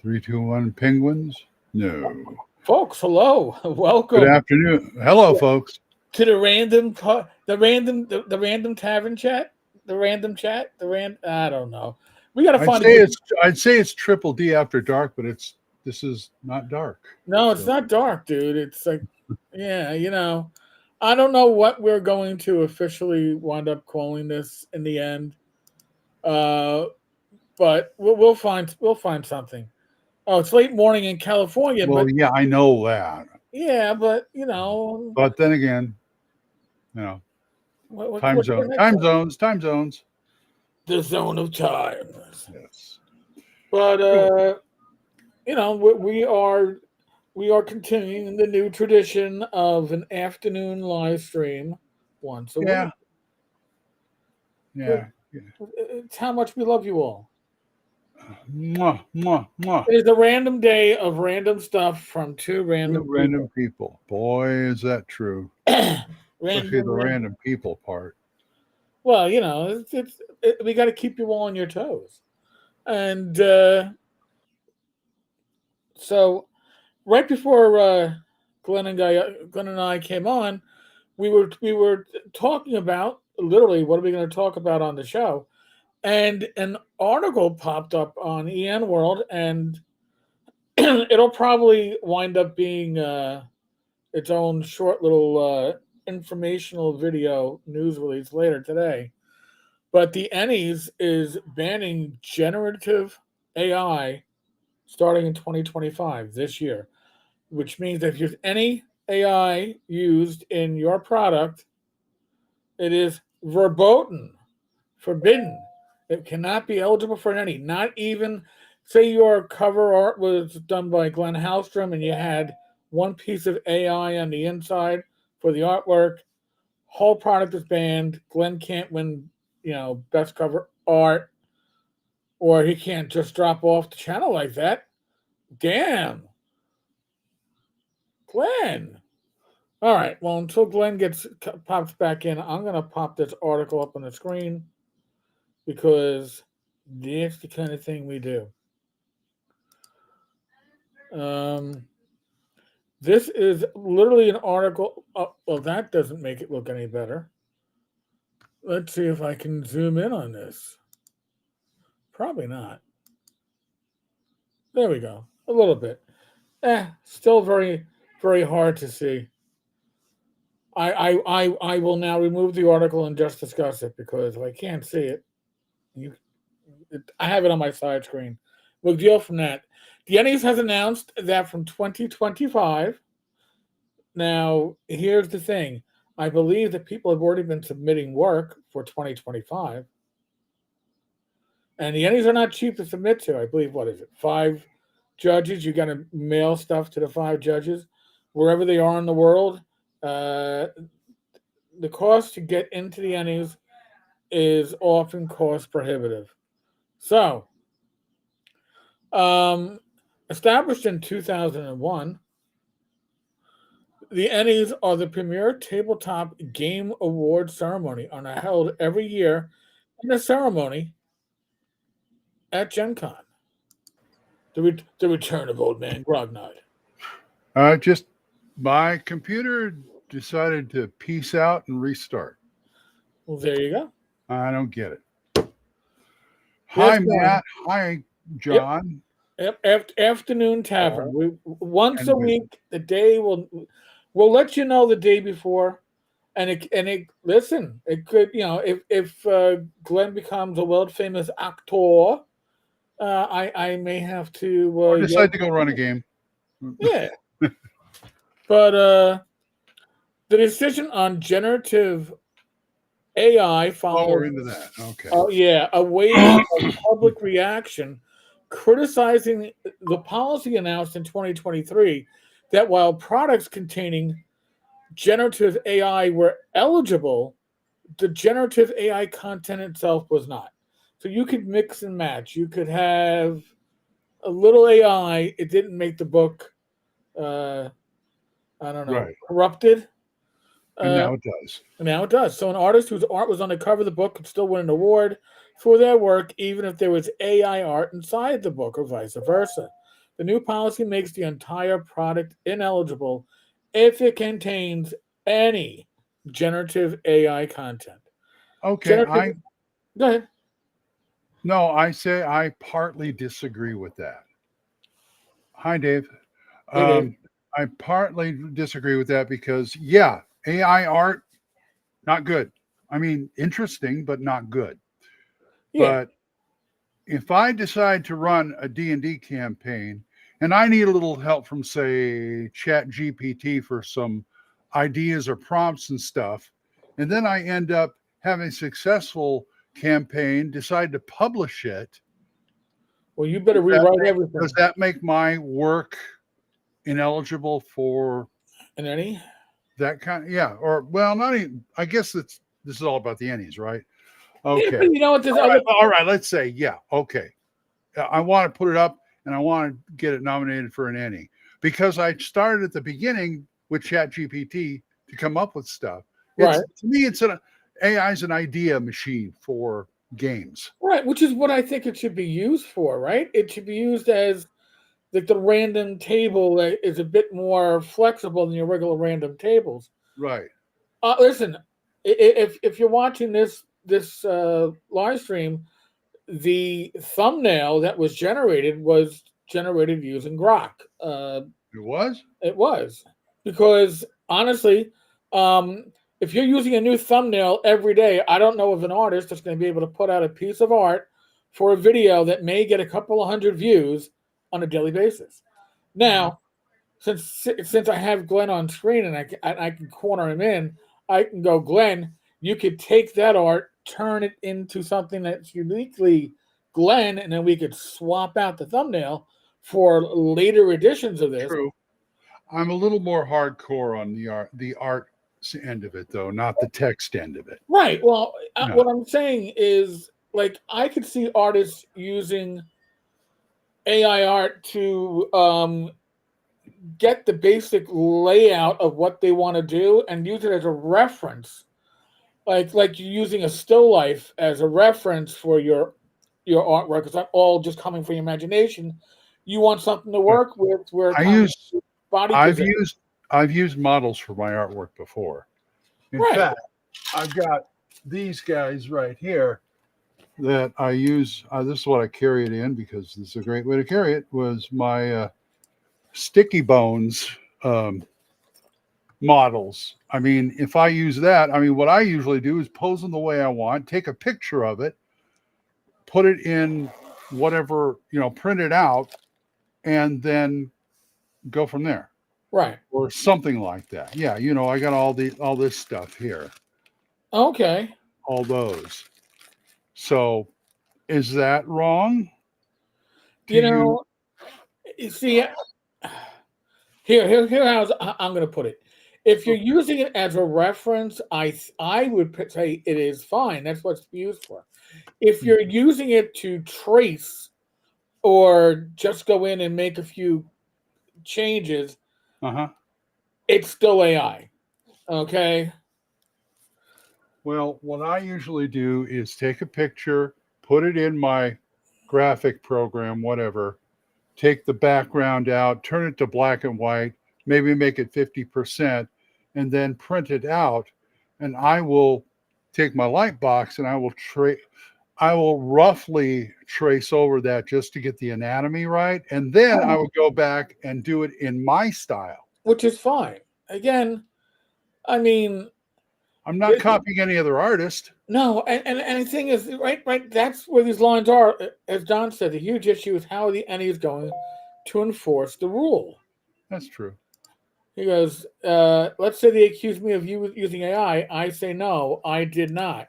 3, 2, 1, penguins? No. Folks, hello. Good Welcome afternoon. Hello, folks. to the random tavern chat. I don't know. We got to I'd find a say good. it's I'd say it's triple D after dark, but this is not dark. No, it's So not dark, dude. It's like, yeah, I don't know what we're going to officially wind up calling this in the end. Uh, but we'll find something. Oh, it's late morning in California, well, but yeah, I know that. yeah, but But then again, you know, what can I tell you? time zones. The zone of time. Yes. But we are continuing the new tradition of an afternoon live stream once a week. Yeah. Yeah. It's how much we love you all. Mwah, mwah, mwah. It is a random day of random stuff from two Two random random people. people. Boy, is that true. Especially the Random. random people part. Well, we got to keep you all on your toes, and so right before Glenn and I came on, we were talking about literally what are we going to talk about on the show, and an article popped up on EN World, and it'll probably wind up being its own short little informational video news release later today. But the Ennies is banning generative AI starting in 2025 this year, which means that if there's any AI used in your product, it is verboten, forbidden. It cannot be eligible for any. Not even, say your cover art was done by Glenn Hallstrom and you had one piece of AI on the inside for the artwork. Whole product is banned. Glenn can't win, best cover art, or he can't just drop off the channel like that. Damn, Glenn. All right. Well, until Glenn pops back in, I'm gonna pop this article up on the screen because that's the kind of thing we do. Um, this is literally an article. Well, that doesn't make it look any better. Let's see if I can zoom in on this. Probably not. There we go. A little bit. Still very, very hard to see. I will now remove the article and just discuss it because if I can't see it, I have it on my side screen. We'll deal from that. The Ennies has announced that from 2025. Now, here's the thing. I believe that people have already been submitting work for 2025. And the Ennies are not cheap to submit to. I believe, what is it, 5 judges? You got to mail stuff to the 5 judges, wherever they are in the world. The cost to get into the Ennies is often cost prohibitive. So, established in 2001, the Ennies are the premier tabletop game award ceremony and are held every year in a ceremony at Gen Con. The return of old man Grognard. Just my computer decided to peace out and restart. Well, there you go. I don't get it. Yes, Hi, Matt. Hi, Yep. John. Afternoon tavern. Once a And week. The day we'll let you know the day before, and it listen. It could if Glenn becomes a world famous actor, I may have to or decide to go run a game. yeah. But the decision on generative AI Oh, follows. we're into that. Okay. Oh yeah, a wave of public reaction criticizing the policy announced in 2023 that while products containing generative AI were eligible, the generative AI content itself was not. So you could mix and match. You could have a little AI. It didn't make the book, I don't know, Right. corrupted. And now it does. Now it does. So an artist whose art was on the cover of the book could still win an award for their work, even if there was AI art inside the book, or vice versa. The new policy makes the entire product ineligible if it contains any generative AI content. Okay, Generative, go ahead. I say I partly disagree with that. Hi, Dave. Hey, Dave. Um, I partly disagree with that because, yeah, AI art, not good. I mean, interesting, but not good. Yeah. But if I decide to run a D&D campaign and I need a little help from, say, Chat GPT for some ideas or prompts and stuff, and then I end up having a successful campaign, decide to publish it, Well, you better rewrite does everything. that make my work ineligible for And any? that kind? Yeah, or well, not even. I guess this is all about the Ennies, right? Yeah, Okay, but you know what? This all other. right, all right. Let's say, yeah, okay. I want to put it up and I want to get it nominated for an Ennie because I started at the beginning with Chat GPT to come up with stuff. Right. To me, it's an AI is an idea machine for games. Right. Which is what I think it should be used for, right? It should be used as like the random table that is a bit more flexible than your regular random tables. Right. Listen, if you're watching this live stream, the thumbnail that was generated using Grok. It was? It was because honestly, um, if you're using a new thumbnail every day, I don't know of an artist that's going to be able to put out a piece of art for a video that may get a couple of hundred views on a daily basis. Now, since I have Glenn on screen and I can corner him in, I can go, Glenn, you could take that art, turn it into something that's uniquely Glenn, and then we could swap out the thumbnail for later editions of this. True. I'm a little more hardcore on the art end of it though, not the text end of it. Right. Well, No. what I'm saying is, like, I could see artists using AI art to get the basic layout of what they want to do and use it as a reference, like you're using a still life as a reference for your artwork. It's not all just coming from your imagination. You want something to work with where it I comes use body I've position. used I've used models for my artwork before. In Right. fact, I've got these guys right here that I use. This is what I carry it in because this is a great way to carry it. Was my sticky bones models. I mean, if I use that, I mean, what I usually do is pose them the way I want, take a picture of it, put it in whatever, print it out, and then go from there Right. or something like that. Yeah, I got all this stuff here, Okay. all those. So is that wrong? Do You you? know, you see, here how I'm going to put it. If you're using it as a reference, I would say it is fine. That's what it's used for. If you're using it to trace or just go in and make a few changes, Uh-huh. it's still AI. Okay. Well, what I usually do is take a picture, put it in my graphic program, whatever, take the background out, turn it to black and white, maybe make it 50%, and then print it out. And I will take my light box and I will roughly trace over that just to get the anatomy right. And then I would go back and do it in my style. Which is fine. Again, I mean, I'm not copying any other artist. no, and the thing is, right, that's where these lines are. As Don said, the huge issue is how the NE is going to enforce the rule. That's true. He goes, let's say they accuse me of using AI. I say no, I did not.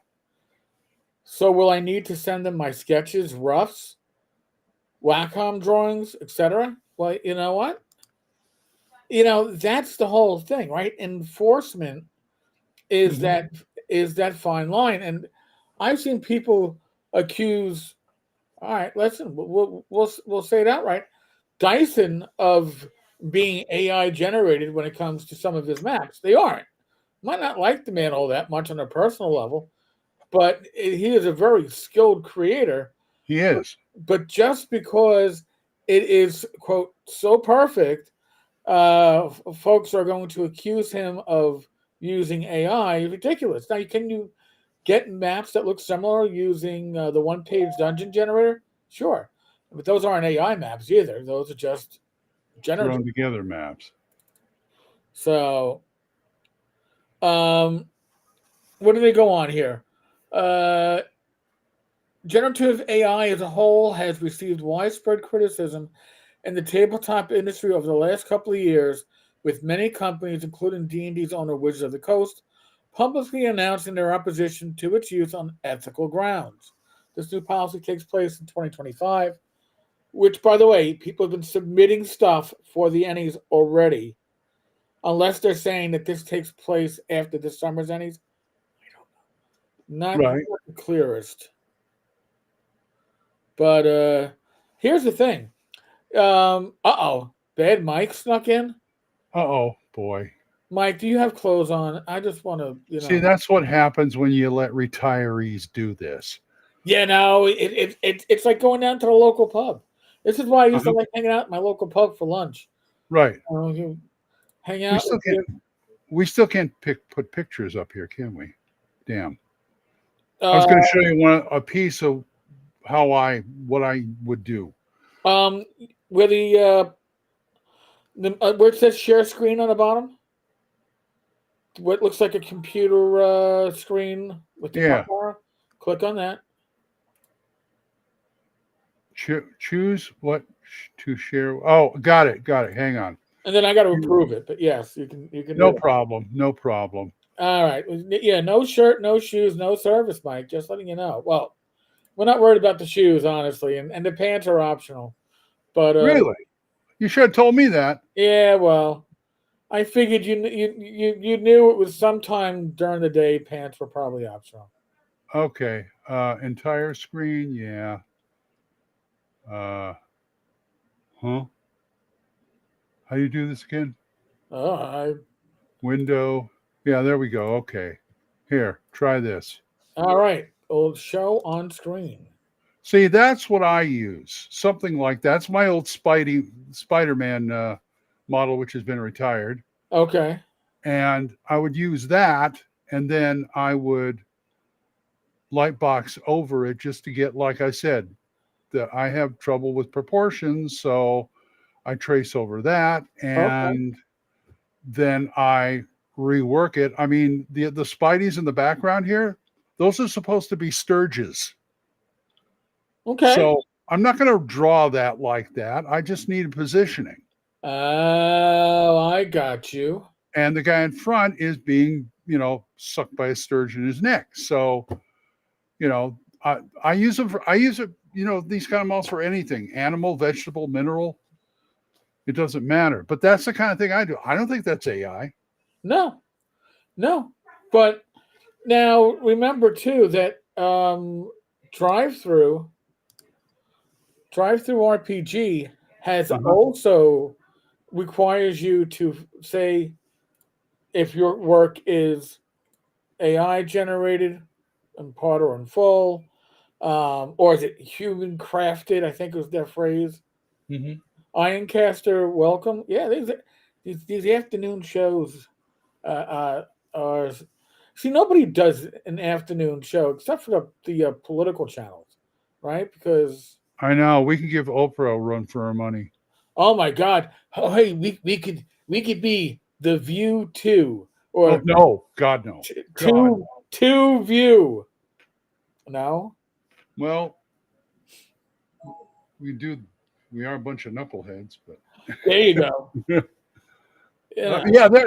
So will I need to send them my sketches, roughs, Wacom drawings, etc.? Well, you know what? That's the whole thing, right? Enforcement is that fine line, and I've seen people accuse. All right, listen, we'll say it outright. Dyson of being AI generated when it comes to some of his maps. They aren't. Might not like the man all that much on a personal level, but he is a very skilled creator. He is. But just because it is, quote, so perfect. Folks are going to accuse him of using AI. Ridiculous. Now, can you get maps that look similar using the one-page dungeon generator? Sure, but those aren't AI maps either. Those are just generative. Thrown together maps. So, um, what do they go on here? Uh, Generative AI as a whole has received widespread criticism in the tabletop industry over the last couple of years, with many companies, including D&D's owner Wizards of the Coast, publicly announcing their opposition to its use on ethical grounds. This new policy takes place in 2025, which, by the way, people have been submitting stuff for the Ennies already, unless they're saying that this takes place after this summer's Ennies. Not Right. the clearest. But here's the thing. Bad Mike snuck in. Oh boy. Mike, do you have clothes on? I just want to, See, that's what happens when you let retirees do this. Yeah, no, it's like going down to the local pub. This is why I used to like hanging out at my local pub for lunch. Right. You hang out. We still can't put pictures up here, can we? Damn. I was going to show you a piece of what I would do. Where where it says share screen on the bottom, what looks like a computer screen with the camera. Click on that. Choose what to share. Oh, got it. Hang on. And then I got to approve it. But yes, you can. No problem. All right. Yeah. No shirt, no shoes, no service, Mike. Just letting you know. Well, we're not worried about the shoes, honestly, and the pants are optional. But really, you should have told me that. Yeah. Well, I figured you knew it was sometime during the day. Pants were probably optional. Okay. Entire screen. Yeah. How do you do this again? Window. Yeah, there we go. Okay. Here, try this. All right. Old show on screen. See, that's what I use. Something like that's my old Spider-Man model, which has been retired. Okay. And I would use that, and then I would lightbox over it just to get, like I said, that I have trouble with proportions, so I trace over that, and then I rework it. I mean, the Spideys in the background here, those are supposed to be Sturges. Okay. So I'm not going to draw that like that. I just need positioning. Oh, I got you. And the guy in front is being, sucked by a sturgeon in his neck. So, I use them these kind of models for anything, animal, vegetable, mineral. It doesn't matter. But that's the kind of thing I do. I don't think that's AI. No. But now remember too that drive-through RPG has also requires you to say if your work is AI generated in part or in full, or is it human crafted? I think was their phrase. Mm-hmm. Ironcaster, welcome. Yeah, these afternoon shows are. See, nobody does an afternoon show except for the political channels, right? Because I know we can give Oprah a run for our money. Oh my God! Oh, hey, we could be the View 2 or no, God no, two View. No. Well, we are a bunch of knuckleheads, but there you go.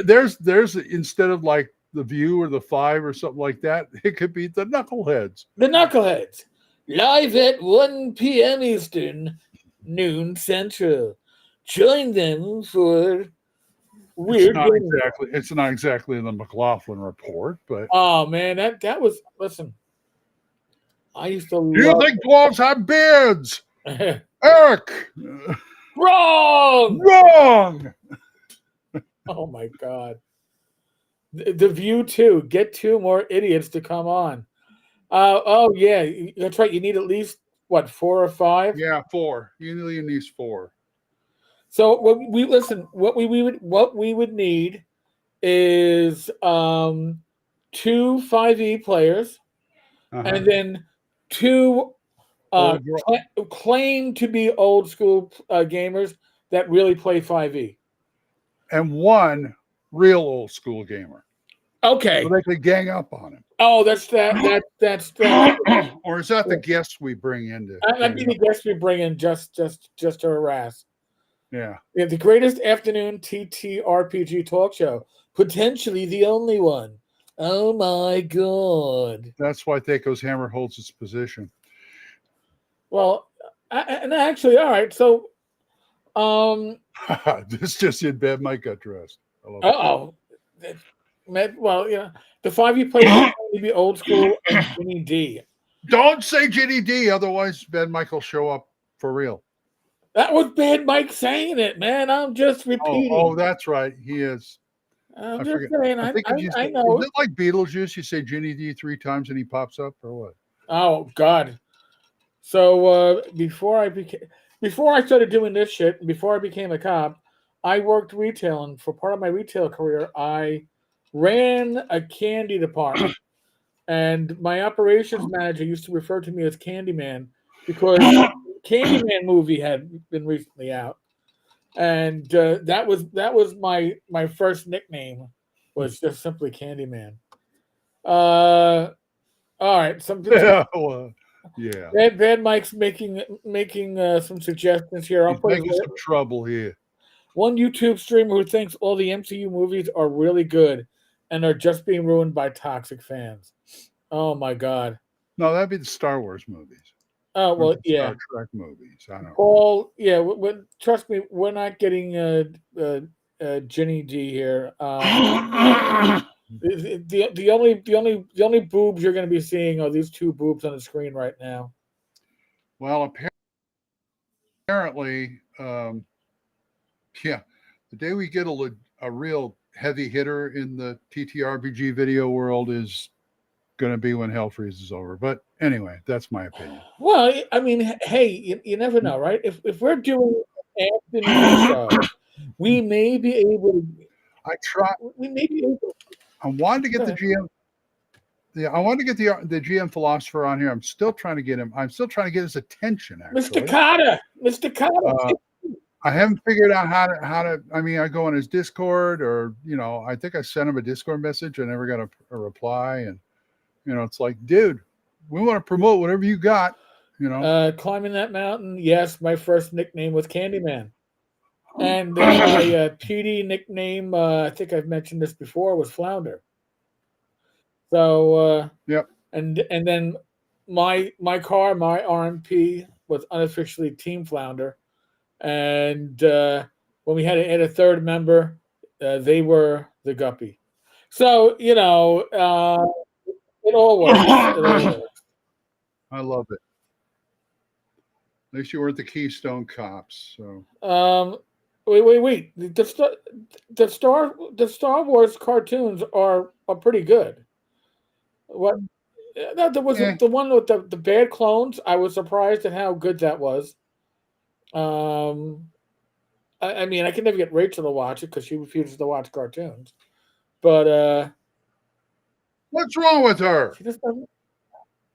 There's instead of like the View or the 5 or something like that, it could be the knuckleheads. The knuckleheads, live at 1 p.m. Eastern, noon Central. Join them for weird. It's not exactly the McLaughlin report, but oh man, that was listen. I used to. Do you think dwarves have beards? Eric, wrong. Oh my God. The View 2. Get 2 more idiots to come on. Oh yeah, that's right. You need at least what, 4 or 5? Yeah, 4. You need these 4. So what we would need is 2 5e players, Uh-huh. and then 2 Old girl. claim to be old school gamers that really play 5e. And 1 real old school gamer. Okay. So they could gang up on him. Oh, that's that. That's Or is that the guests we bring in? That'd be the guest we bring in just to harass. Yeah. Yeah, the greatest afternoon TTRPG talk show, potentially the only one. Oh my god! That's why Thaco's hammer holds its position. Well, and actually, all right. So, This just in, Bad Mike got dressed. oh, well, yeah, the 5e players will only be old school and Ginny D. Don't say Ginny D, otherwise Ben Mike will show up for real. That was Bad Mike saying it, man. I'm just repeating. Oh, that's right. He is. I'm just saying. I say, know. Is it like Beetlejuice? You say Ginny D 3 times and he pops up, or what? Oh God. So before I started doing this shit, before I became a cop, I worked retail, and for part of my retail career, I ran a candy department. And my operations manager used to refer to me as Candyman because Candyman movie had been recently out, and that was my first nickname, was just simply Candyman. All right, Yeah. Bad Mike's making some suggestions here. I'll He's put making some trouble here. one YouTube streamer who thinks all the MCU movies are really good and are just being ruined by toxic fans. Oh my god. No, that'd be the Star Wars movies. Oh well, yeah. Star Trek movies. I don't know. Paul, yeah. Trust me, we're not getting Ginny D here. The only boobs you're going to be seeing are these 2 boobs on the screen right now. Well, apparently, yeah, the day we get a real heavy hitter in the TTRPG video world is going to be when Hell Freezes over. But anyway, that's my opinion. Well, I mean, hey, you never know, right? If we're doing an afternoon show, we may be able to. We may be able. I wanted to get the GM. Yeah, I wanted to get the GM philosopher on here. I'm still trying to get him. I'm still trying to get his attention. Actually, Mr. Carter. I haven't figured out how to. I mean, I go on his Discord, or I think I sent him a Discord message. I never got a reply, and it's like, dude, we want to promote whatever you got. Climbing that mountain. Yes, my first nickname was Candyman, and my PD nickname, I think I've mentioned this before, was Flounder. So yep. And then my RMP was unofficially Team Flounder, and when we had to add a third member, they were the Guppy. So it all works. I love it. At least you weren't the Keystone Cops. So wait. The Star Wars cartoons are pretty good. What? No, there was the one with the bad clones. I was surprised at how good that was. I mean, I can never get Rachel to watch it because she refuses to watch cartoons. But what's wrong with her? She just doesn't.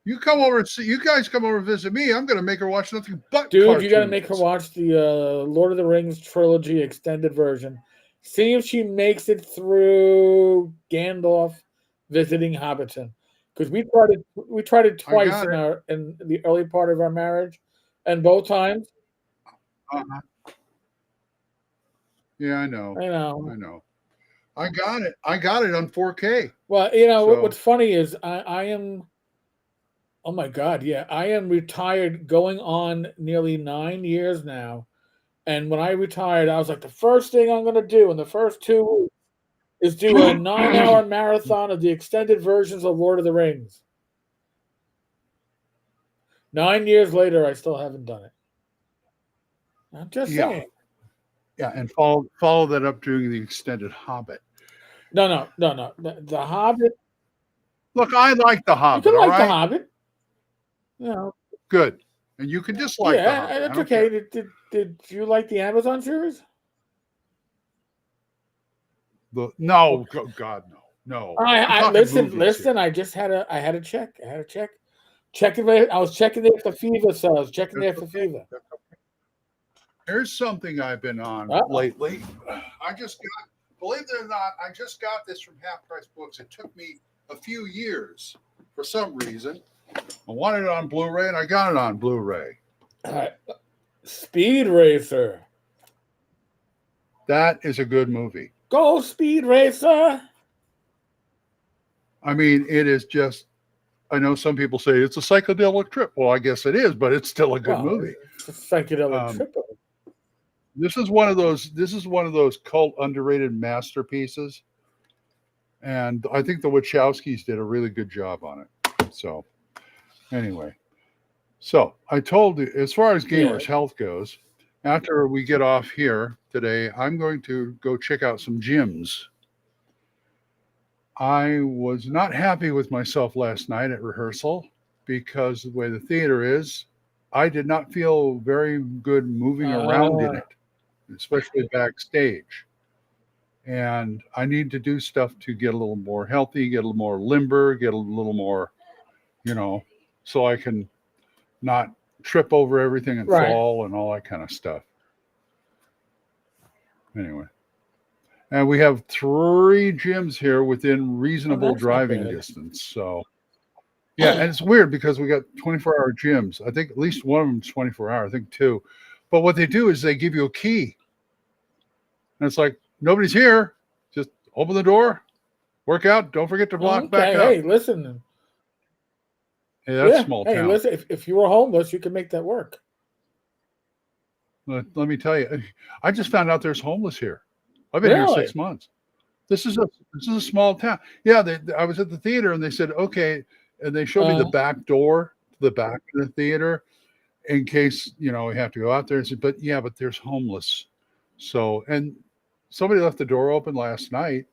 You come over and see. You guys come over and visit me. I'm going to make her watch nothing but Dude, cartoons. You got to make her watch the Lord of the Rings trilogy extended version. See if she makes it through Gandalf visiting Hobbiton. Because we tried it twice in the early part of our marriage, and both times. Yeah, I know. I got it. I got it on 4K. Well, what's funny is I am. Oh my God! Yeah, I am retired, going on nearly 9 years now. And when I retired, I was like, the first thing I'm going to do in the first 2 weeks is do a 9-hour marathon of the extended versions of Lord of the Rings. 9 years later, I still haven't done it. I'm just saying. Yeah, and follow that up doing the extended Hobbit. No. The Hobbit. Look, I like the Hobbit. You can all like right? the Hobbit. Good. And you can dislike The Hobbit. that's I don't okay. care. Did you like the Amazon series? No, God, no. No. I'm I talking movies listen. here. I had to check. I had to check. Checking there. I was checking there for fever, so I was checking That's there for okay. fever. Here's something I've been on Uh-oh. lately. I just got, believe it or not, I just got this from Half Price Books. It took me a few years for some reason. I wanted it on Blu-ray, and I got it on Blu-ray. Speed Racer. That is a good movie. Go Speed Racer. I mean, it is just, I know some people say it's a psychedelic trip. Well, I guess it is, but it's still a good movie. It's a psychedelic trip. This is one of those cult underrated masterpieces. And I think the Wachowskis did a really good job on it. So anyway, so I told you, as far as Gamers Health goes, after we get off here today, I'm going to go check out some gyms. I was not happy with myself last night at rehearsal because the way the theater is, I did not feel very good moving around in it, especially backstage. And I need to do stuff to get a little more healthy, get a little more limber, get a little more, so I can not trip over everything and fall and all that kind of stuff. Anyway. And we have 3 gyms here within reasonable driving distance. So, yeah, and it's weird because we got 24-hour gyms. I think at least one of them is 24-hour. I think 2. But what they do is they give you a key. And it's like, nobody's here. Just open the door, work out. Don't forget to block back up. Hey, listen. Hey, that's small town. Hey, listen, if you were homeless, you could make that work. Let me tell you, I just found out there's homeless here. I've been here 6 months. This is a small town. Yeah, I was at the theater and they said, okay, and they showed me the back door to the back of the theater in case, we have to go out there and say, but there's homeless. So, and somebody left the door open last night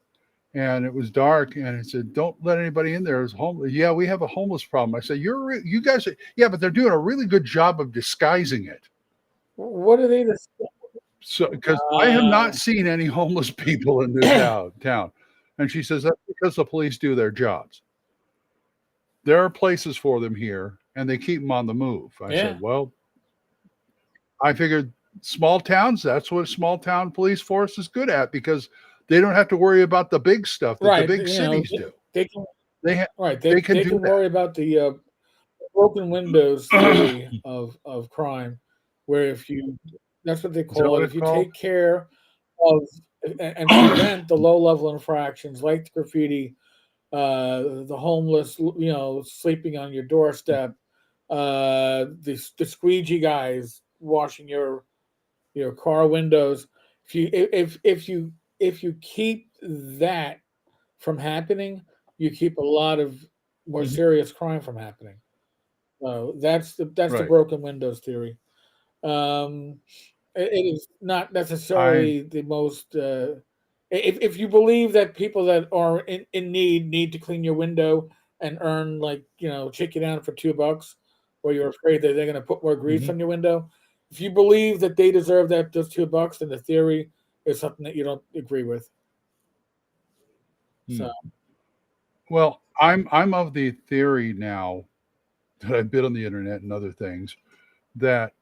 and it was dark and it said, don't let anybody in there. There's homeless. Yeah, we have a homeless problem. I said, you guys, but they're doing a really good job of disguising it. What are they? So, because I have not seen any homeless people in this town. And she says that's because the police do their jobs. There are places for them here, and they keep them on the move. I said, well, I figured small towns, that's what a small town police force is good at because they don't have to worry about the big stuff that the big cities do. They can do worry about the broken windows theory of crime, where that's what they call it. If you take care of and prevent the low-level infractions like the graffiti, the homeless, sleeping on your doorstep, the squeegee guys washing your car windows. If you keep that from happening, you keep a lot of more serious crime from happening. So that's the broken windows theory. It is not necessarily the most. If you believe that people that are in need to clean your window and earn shake you down for $2, or you're afraid that they're going to put more grease on your window, if you believe that they deserve those $2, then the theory is something that you don't agree with. So, well, I'm of the theory now that I've been on the internet and other things that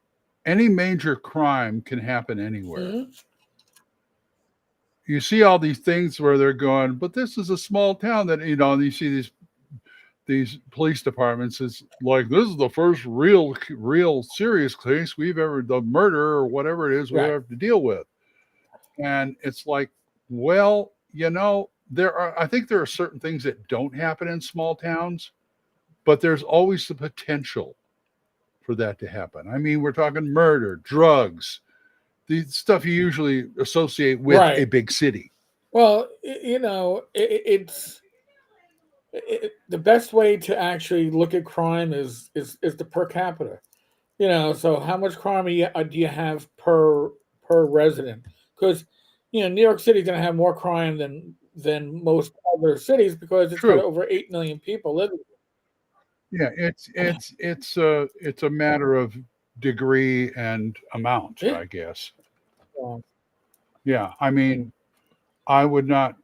any major crime can happen anywhere. You see all these things where they're going, but this is a small town that, and you see these police departments. It's like, this is the first real serious case we've ever, the murder or whatever it is we have to deal with. And it's like, well, I think there are certain things that don't happen in small towns, but there's always the potential for that to happen. I mean, we're talking murder, drugs, the stuff you usually associate with a big city. Well, it's the best way to actually look at crime is the per capita. So how much crime do you have per resident? Because New York City is going to have more crime than most other cities because it's got over 8 million people living. Yeah, it's a matter of degree and amount, Yeah. I guess. Um, Yeah, I mean, I would not.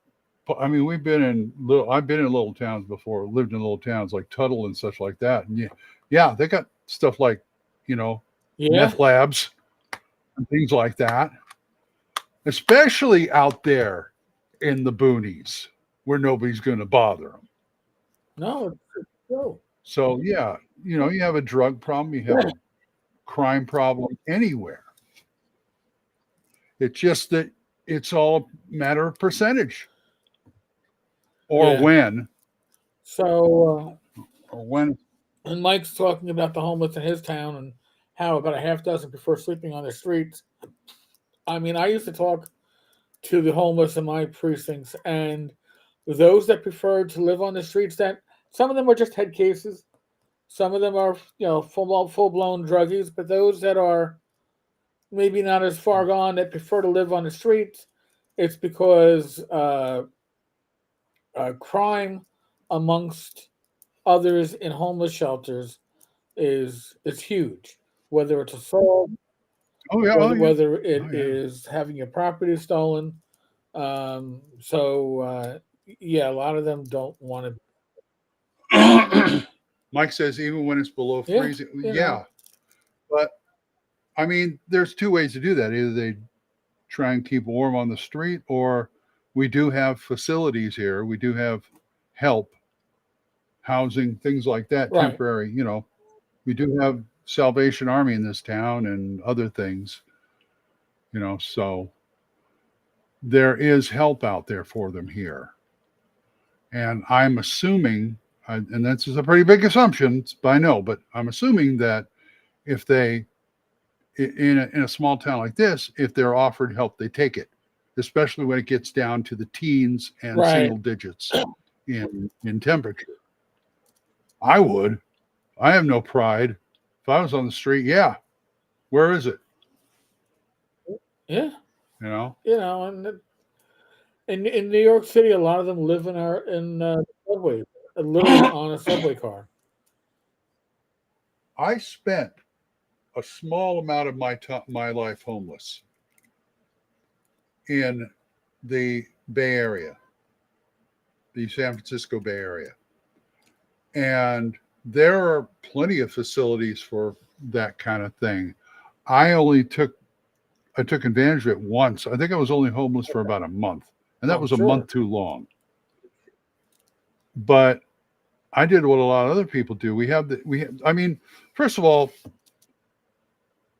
I mean, I've been in little towns before. Lived in little towns like Tuttle and such like that. And yeah, they got stuff like, you know, yeah. meth labs and things like that. Especially out there in the boonies where nobody's going to bother them. No, it's true. So yeah, you have a drug problem, you have a crime problem anywhere. It's just that it's all a matter of percentage or Yeah. when So, or when. and Mike's talking about the homeless in his town and how about a half dozen prefer sleeping on the streets. I mean, I used to talk to the homeless in my precincts, and those that preferred to live on the streets, that some of them are just head cases, some of them are full blown druggies, but those that are maybe not as far gone that prefer to live on the streets, it's because crime amongst others in homeless shelters is huge. Whether it's assault, Oh yeah, oh yeah, whether it oh yeah. is having your property stolen. So yeah, a lot of them don't want to. Mike says even when it's below Yeah, freezing. you Yeah, know, but I mean, there's two ways to do that. Either they try and keep warm on the street, or we do have facilities here. We do have help, housing, things like that, right? temporary. We do have Salvation Army in this town and other things. So there is help out there for them here. And I'm assuming, and this is a pretty big assumption, I know, but I'm assuming that if they, in a small town like this, if they're offered help, they take it, especially when it gets down to the teens and Right. single digits in temperature. I would. I have no pride. If I was on the street, yeah, where is it? Yeah, You know, and in New York City, a lot of them live in subway, literally on a subway car. I spent a small amount of my life homeless in the Bay Area, the San Francisco Bay Area. And there are plenty of facilities for that kind of thing. I took advantage of it once. I think I was only homeless for about a month, and that I'm was a month sure. too long. But I did what a lot of other people do. I mean, first of all,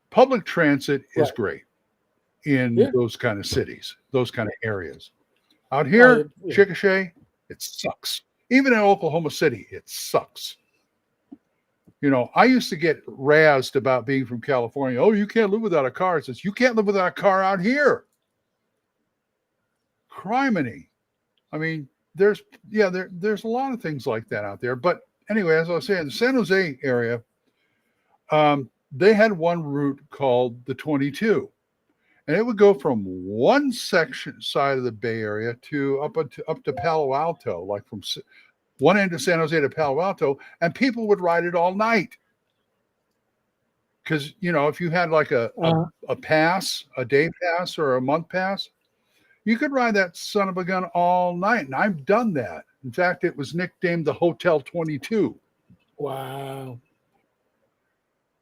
public transit is Right. great in Yeah. those kind of cities, those kind of areas. Out Oh, here, yeah. Chickasha, it sucks. Even in Oklahoma City, it sucks. I used to get razzed about being from California. Oh, you can't live without a car. It says, you can't live without a car out here. Criminy. I mean, there's a lot of things like that out there. But anyway, as I was saying, the San Jose area, they had one route called the 22. And it would go from one side of the Bay Area to up to Palo Alto, like from one end of San Jose to Palo Alto, and people would ride it all night. Because if you had like a pass, a day pass or a month pass, you could ride that son of a gun all night, and I've done that. In fact, it was nicknamed the Hotel 22. Wow.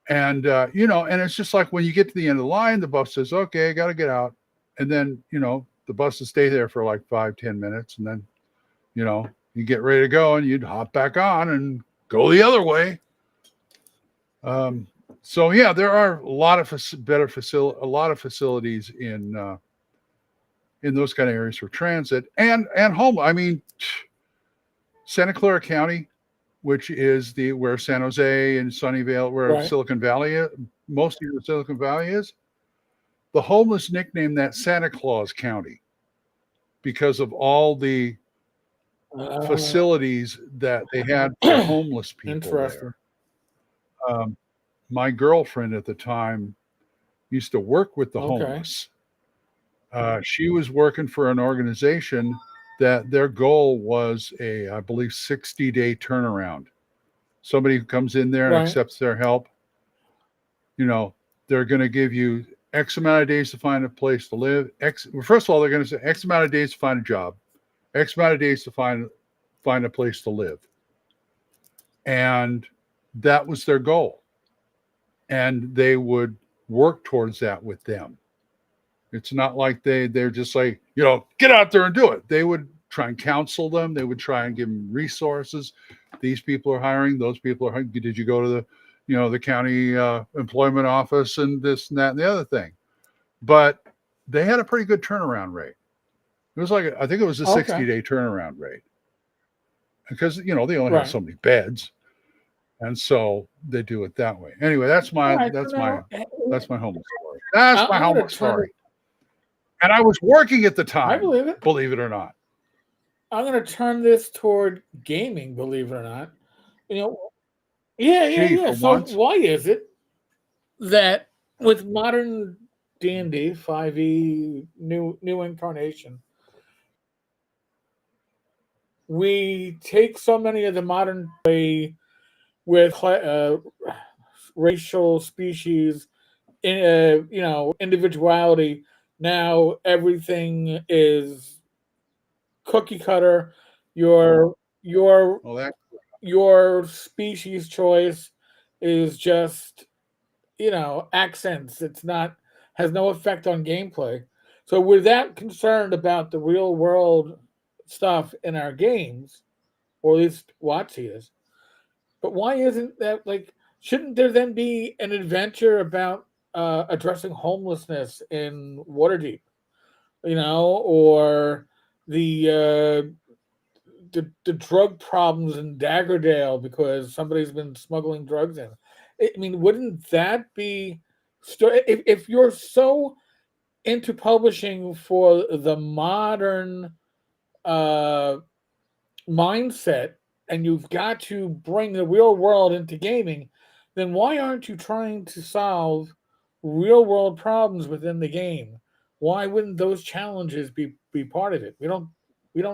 And and it's just like when you get to the end of the line, the bus says, "Okay, got to get out," and then the bus will stay there for like 5-10 minutes, and then you get ready to go, and you'd hop back on and go the other way. So yeah, there are a lot of facilities in those kind of areas for transit and home. I mean, Santa Clara County, which is where San Jose and Sunnyvale, where Right. Silicon Valley is, most of the Silicon Valley is. The homeless nicknamed that Santa Claus County because of all the facilities that they had for homeless people Interesting. there. My girlfriend at the time used to work with the Okay. homeless. She was working for an organization that their goal was I believe, 60-day turnaround. Somebody who comes in there and Right. accepts their help, You know, they're going to give you X amount of days to find a place to live. First of all, they're going to say X amount of days to find a job, X amount of days to find a place to live, and that was their goal. And they would work towards that with them. It's not like they're just like, get out there and do it. They would try and counsel them. They would try and give them resources. These people are hiring. Those people are hiring. Did you go to the county employment office and this and that and the other thing? But they had a pretty good turnaround rate. It was like, I think it was a 60-day turnaround rate, because they only have so many beds, and so they do it that way. Anyway, that's my homeless story. That's my homeless story. And I was working at the time. I believe it or not. I'm going to turn this toward gaming. Believe it or not, yeah. So once. Why is it that with modern D&D 5e new incarnation, we take so many of the modern play with racial species, individuality? Now everything is cookie cutter. Your species choice is just accents. It's not has no effect on gameplay. So we're that concerned about the real world stuff in our games, or at least WotC is. But why isn't that shouldn't there then be an adventure about addressing homelessness in Waterdeep, or the drug problems in Daggerdale because somebody's been smuggling drugs in? I mean, wouldn't that be if you're so into publishing for the modern mindset, and you've got to bring the real world into gaming, then why aren't you trying to solve real world problems within the game? Why wouldn't those challenges be part of it? We don't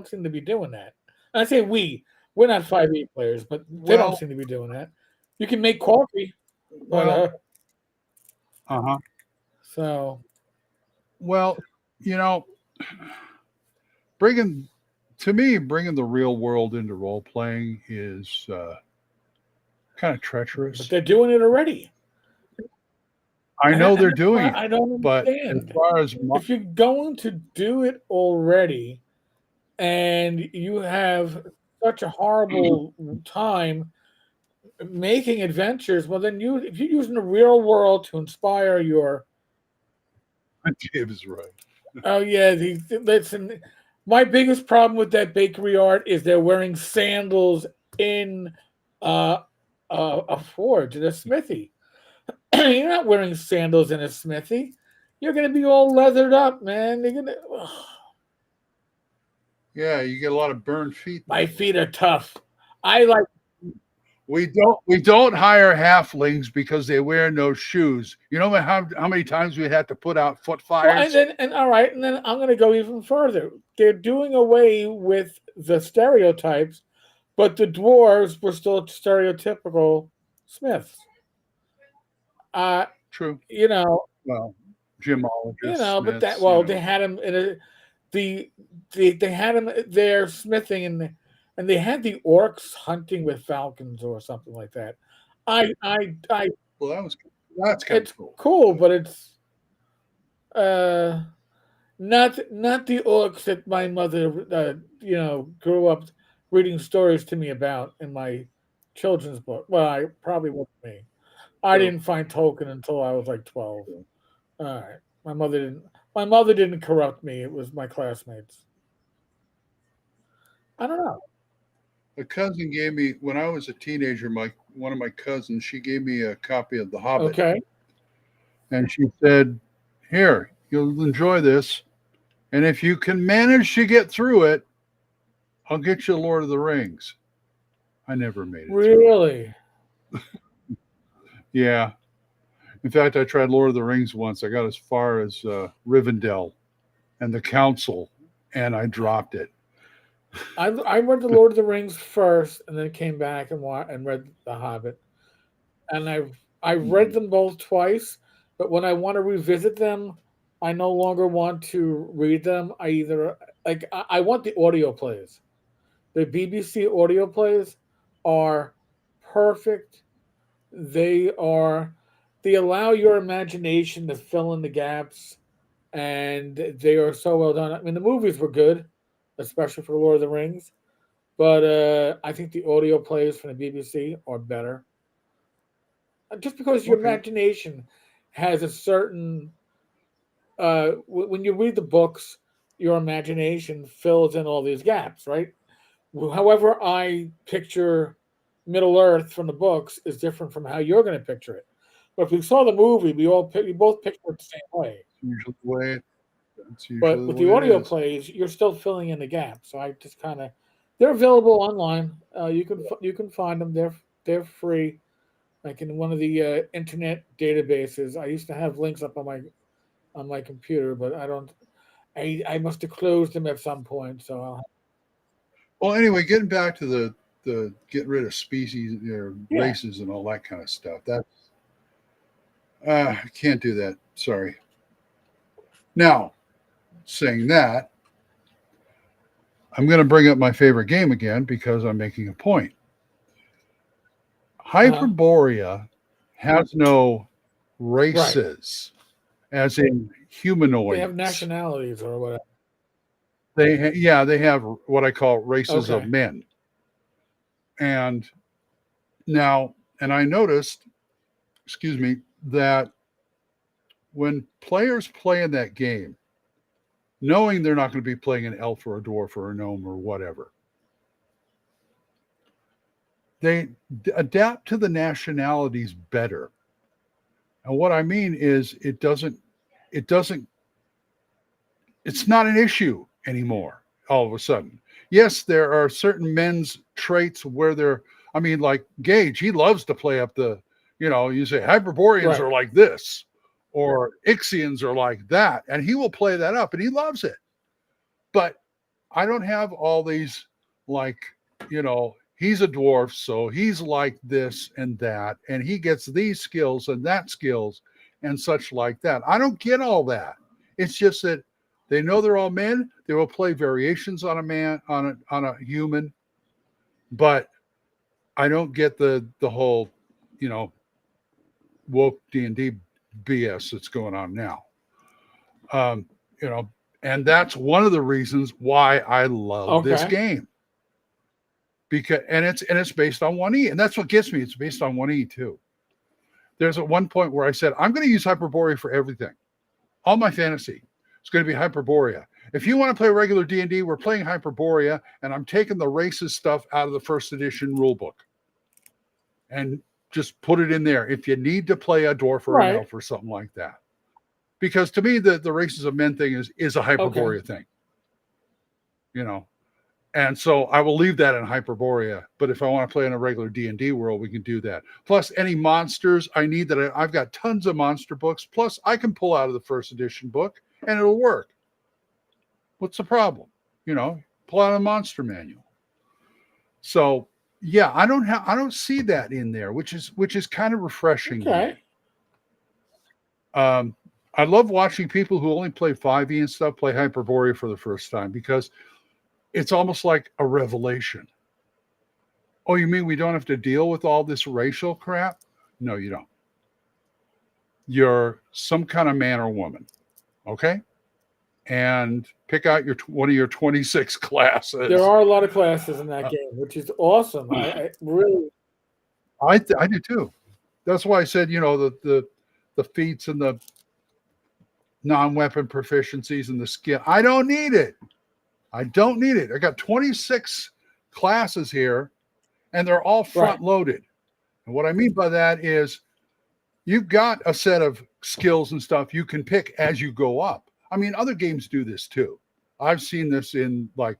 seem to be doing that. And I say we're not 5e players, but they don't seem to be doing that. You can make coffee, but so bringing the real world into role playing is kind of treacherous. But they're doing it already. I know they're doing it. I don't understand. But as far as if you're going to do it already, and you have such a horrible time making adventures, well, then if you're using the real world to inspire your. James is right. Oh yeah, listen. My biggest problem with that bakery art is they're wearing sandals in a forge, in a smithy. You're not wearing sandals in a smithy. You're going to be all leathered up, man. You're gonna. Yeah, you get a lot of burned feet. My feet are tough. We don't hire halflings because they wear no shoes. You know how many times we had to put out foot fires? Well, and then I'm going to go even further. They're doing away with the stereotypes, but the dwarves were still stereotypical smiths. True. Well, gemologists. But they had them in they had them there smithing, and they had the orcs hunting with falcons or something like that. Well, that's kind of cool, but it's not the orcs that my mother grew up reading stories to me about in my children's book. Well, I probably wasn't me. I didn't find Tolkien until I was like 12. All right, my mother didn't corrupt me. It was my classmates. I don't know. A cousin gave me, when I was a teenager, one of my cousins, she gave me a copy of The Hobbit. Okay. And she said, "Here, you'll enjoy this. And if you can manage to get through it, I'll get you Lord of the Rings." I never made it. Really? Yeah. In fact, I tried Lord of the Rings once. I got as far as Rivendell and the Council, and I dropped it. I read the Lord of the Rings first, and then came back and read The Hobbit. And I read them both twice, but when I want to revisit them, I no longer want to read them. I either I want the audio plays. The BBC audio plays are perfect. They are they allow your imagination to fill in the gaps, and they are so well done. I mean, the movies were good, especially for Lord of the Rings, but I think the audio plays from the BBC are better. Just because your Okay. imagination has a certain when you read the books, your imagination fills in all these gaps, right? However, I picture Middle Earth from the books is different from how you're going to picture it. But if we saw the movie, we both picture it the same way. Usually the way that's But usually the with the way it audio is. plays, you're still filling in the gaps. So I just kind of they're available online. You can find them. They're free. Like in one of the internet databases. I used to have links up on my computer, but I don't. I must have closed them at some point. So Well, anyway, getting back to the getting rid of species or yeah. races and all that kind of stuff. That I can't do that. Sorry. Now, saying that, I'm going to bring up my favorite game again because I'm making a point. Uh-huh. Hyperborea has no Right. races, as in They have humanoids. nationalities or whatever. Yeah, they have what I call races of Okay. men. And now, and I noticed, excuse me, that when players play in that game, knowing they're not going to be playing an elf or a dwarf or a gnome or whatever, they adapt to the nationalities better. And what I mean is it doesn't, it's not an issue anymore all of a sudden. Yes, there are certain men's traits where they're, I mean, like Gage, he loves to play up the, you say Hyperboreans Right. are like this or Ixians are like that. And he will play that up and he loves it. But I don't have all these like, he's a dwarf, so he's like this and that, and he gets these skills and that skills and such like that. I don't get all that. It's just that they know they're all men. They will play variations on a man, on a human, but I don't get the whole, you know, woke D&D BS that's going on now. Um, you know, and that's one of the reasons why I love this Okay. game. Because and it's based on 1E, and that's what gets me. It's based on 1E too. There's at one point where I said I'm going to use Hyperborea for everything. All my fantasy is going to be Hyperborea. If you want to play regular D&D, we're playing Hyperborea, and I'm taking the races stuff out of the first edition rulebook and just put it in there if you need to play a dwarf or an Right. elf or something like that. Because to me, the races of men thing is a Okay. Hyperborea thing. You know, and so I will leave that in Hyperborea. But if I want to play in a regular D&D world, we can do that. Plus, any monsters I need I've got tons of monster books. Plus, I can pull out of the first edition book and it'll work. What's the problem? Pull out a monster manual. So yeah, I don't see that in there, which is kind of refreshing to me. Okay. Um, I love watching people who only play 5e and stuff play Hyperborea for the first time because it's almost like a revelation. Oh, you mean we don't have to deal with all this racial crap? No, you don't. You're some kind of man or woman, okay? And pick out one of your 26 There classes. are a lot of classes in that Uh, game, which is awesome. I really I do too. That's why I said, the feats and the non-weapon proficiencies and the skill. I don't need it. I don't need it. I got 26 classes here, and they're all right. front loaded. And what I mean by that is you've got a set of skills and stuff you can pick as you go up. I mean, other games do this too. I've seen this in like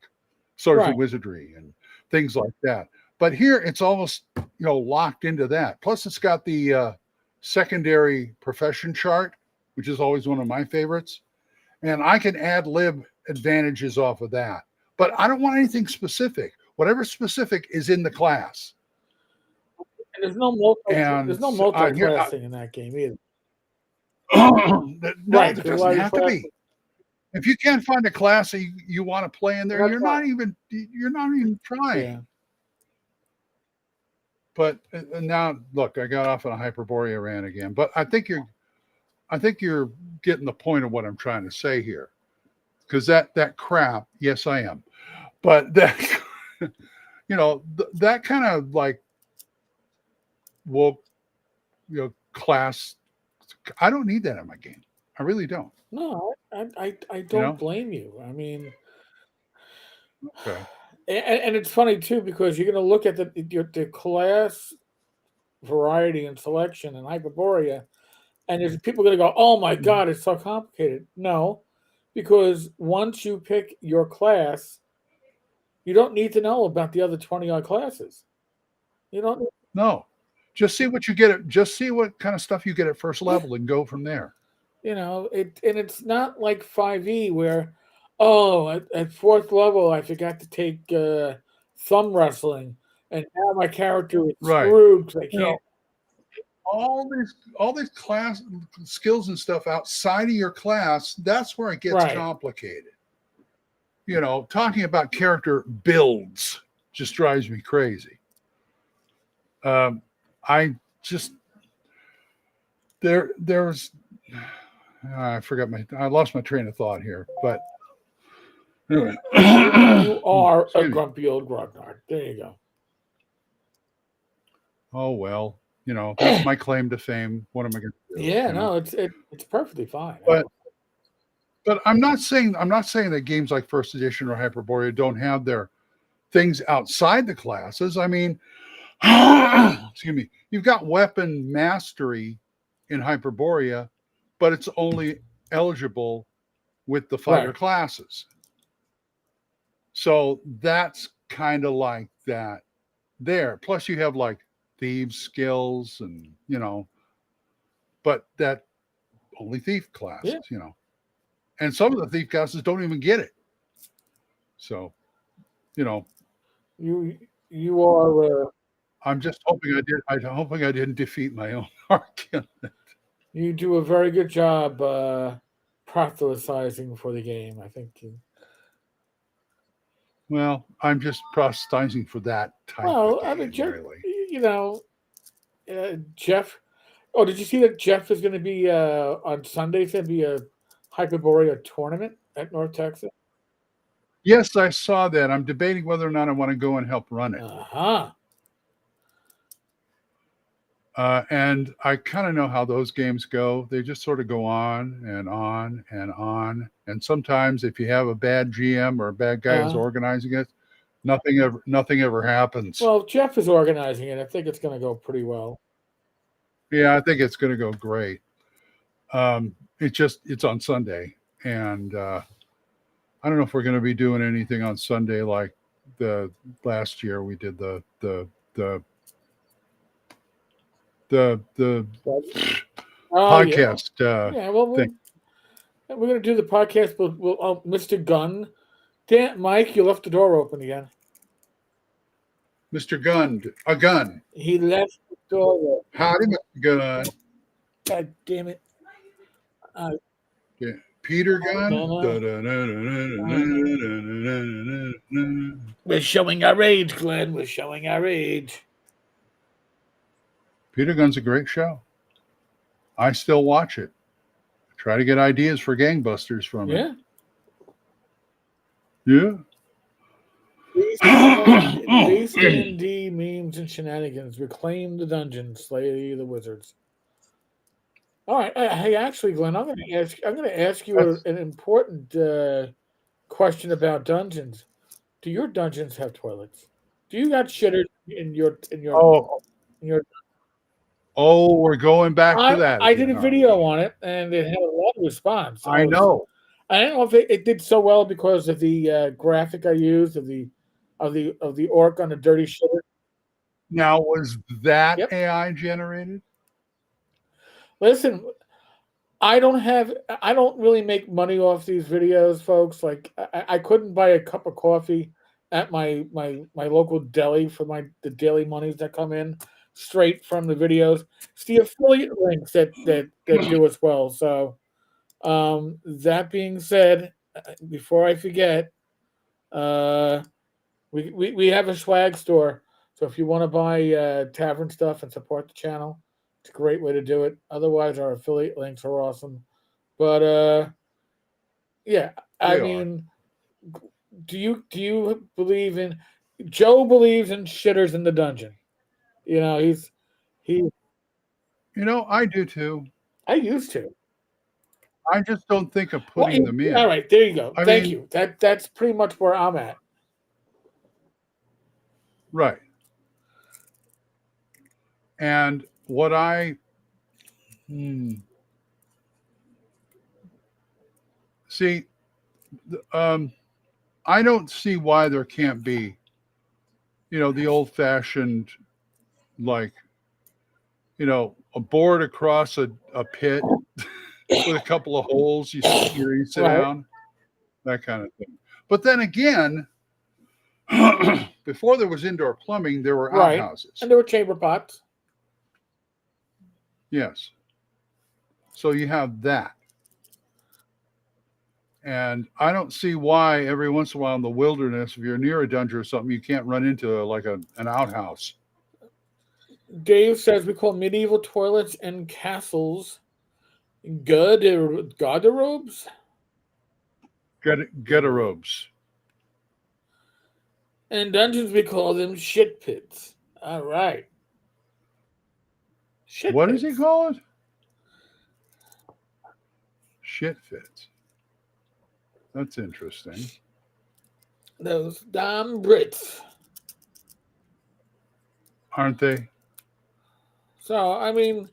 Swords Right. and Wizardry and things like that. But here it's almost locked into that. Plus, it's got the secondary profession chart, which is always one of my favorites, and I can ad lib advantages off of that. But I don't want anything specific. Whatever specific is in the class. And there's no And I hear multi-classing in that game either. no, Right, there 'cause a doesn't lot of these have to classes be. If you can't find a class that you want to play in there, they're not trying. you're not even Yeah. trying. But now, look, I got off on a Hyperborea rant again. But I think you're getting the point of what I'm trying to say here. Because that crap, yes, I am. But that that kind of like woke class. I don't need that in my game. I really don't. No, I You don't know. blame you. I mean, Okay. and it's funny too because you're going to look at the class variety and selection in Hyperborea, and there's people going to go, "Oh my God, it's so complicated." No, because once you pick your class, you don't need to know about the other 20 odd classes. You don't, No. Just see what you get at. Just see what kind of stuff you get at first yeah, level, and go from there. and it's not like 5e where, oh, at fourth level I forgot to take thumb wrestling, and now my character is Right. screwed because I You can't. know, all these class skills and stuff outside of your class, that's where it gets Right. complicated. Talking about character builds just drives me crazy. I just there's I lost my train of thought here, but anyway. You are a Excuse me. grumpy old Grognard. There you go. Oh well, that's my claim to fame. What am I going to do? Yeah, no, it's perfectly fine. But I'm not saying that games like First Edition or Hyperborea don't have their things outside the classes. I mean, excuse me, you've got weapon mastery in Hyperborea, but it's only eligible with the fighter Right. classes. So that's kind of like that there. Plus you have like thieves skills and but that only thief classes, Yeah. And some of the thief classes don't even get it. So, You are I'm just hoping I'm hoping I didn't defeat my own argument. you do a very good job proselytizing for the game. I think. Well, I'm just proselytizing for that type of Well, I mean, game, really. Jeff. Oh, did you see that Jeff is going to be on Sunday? It's going to be a Hyperborea tournament at North Texas. Yes, I saw that. I'm debating whether or not I want to go and help run it. Uh-huh. And I kind of know how those games go. They just sort of go on and on and on. And sometimes, if you have a bad GM or a bad guy who's organizing it, nothing ever happens. Well, Jeff is organizing it. I think it's going to go pretty well. Yeah, I think it's going to go great. It's on Sunday, and I don't know if we're going to be doing anything on Sunday like the last year we did the podcast. Yeah, well, we're going to do the podcast. We'll Mr. Gunn. Damn, Mike, you left the door open again. Mr. Gunn, a gun. He left the door open. Howdy, Mr. Gunn. God damn it. Yeah. Peter Gunn. We're showing our age, Glenn. We're showing our age. Peter Gunn's a great show. I still watch it. I try to get ideas for gangbusters from it. Yeah. Base D&D memes and shenanigans. Reclaim the dungeon. Slay the wizards. All right. Hey, actually, Glenn, I'm going to ask you an important question about dungeons. Do your dungeons have toilets? Do you got shitters in your Oh, we're going back to that. I did a video on it, and it had a lot of response. I know. I don't know if it did so well because of the graphic I used of the orc on the dirty shitter. Now, was that AI generated? Listen, I don't really make money off these videos, folks. Like I couldn't buy a cup of coffee at my local deli for the daily monies that come in. straight from the videos. It's the affiliate links that do as well. So that being said, before I forget, uh, we have a swag store. So if you want to buy Tavern stuff and support the channel, it's a great way to do it. Otherwise, our affiliate links are awesome. But yeah, I They are. mean, do you believe in? Joe believes in shitters in the dungeon. You know, he. I do too. I used to. I just don't think of Well, putting them all in. right, there you go. I Thank mean, you. That's pretty much where I'm at. right. And what I hmm, see, um, I don't see why there can't be, the old fashioned, like, a board across a pit with a couple of holes. You sit Right, down, that kind of thing. But then again, before there was indoor plumbing, there were right. outhouses. And there were chamber pots. Yes. So you have that. And I don't see why every once in a while in the wilderness, if you're near a dungeon or something, you can't run into like an outhouse. Dave says we call medieval toilets and castles garderobes, Get a robes. and dungeons we call them shit pits. All right, shit What does he pits. call it? Shit fits. That's interesting. Those damn Brits. Aren't they? So I mean,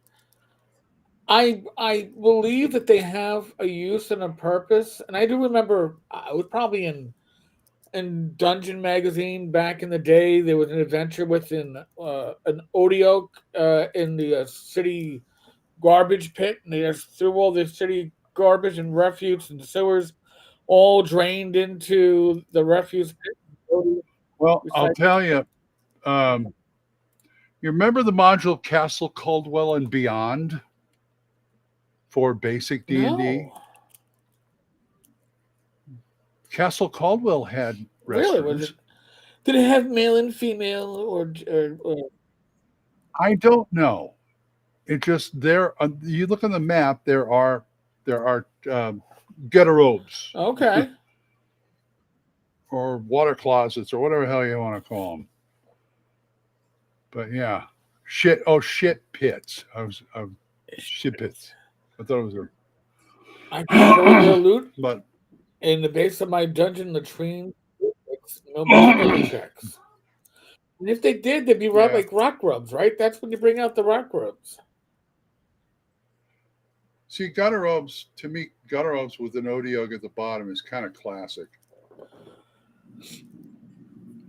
I believe that they have a use and a purpose, and I do remember I was probably in Dungeon magazine back in the day. There was an adventure within an Odeoke in the city garbage pit, and they just threw all the city garbage and refuse and sewers all drained into the refuse pit. Well, I'll Recycle. tell you. Um, you remember the module Castle Caldwell and Beyond for basic D&D? No, Castle Caldwell had really, was it? restrooms. Did it have male and female or I don't know. It just there. You look on the map. There are ghetto-robes okay? or water closets or whatever the hell you want to call them. But yeah, shit. Oh, shit pits. Shit pits. I thought it was I can throw their loot but in the base of my dungeon latrine. Nobody ever checks. And if they did, they'd be yeah. like rock rubs, right? That's when you bring out the rock rubs. See, gutter robes to me, gutter robes with an Odeoke at the bottom is kind of classic.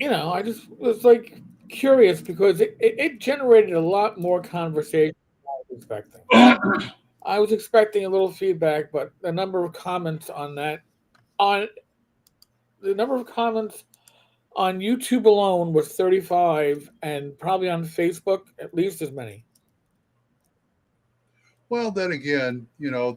I just was like curious because it generated a lot more conversation than I was expecting. I was expecting a little feedback, but the number of comments on the number of comments on YouTube alone was 35, and probably on Facebook at least as many. Well, then again,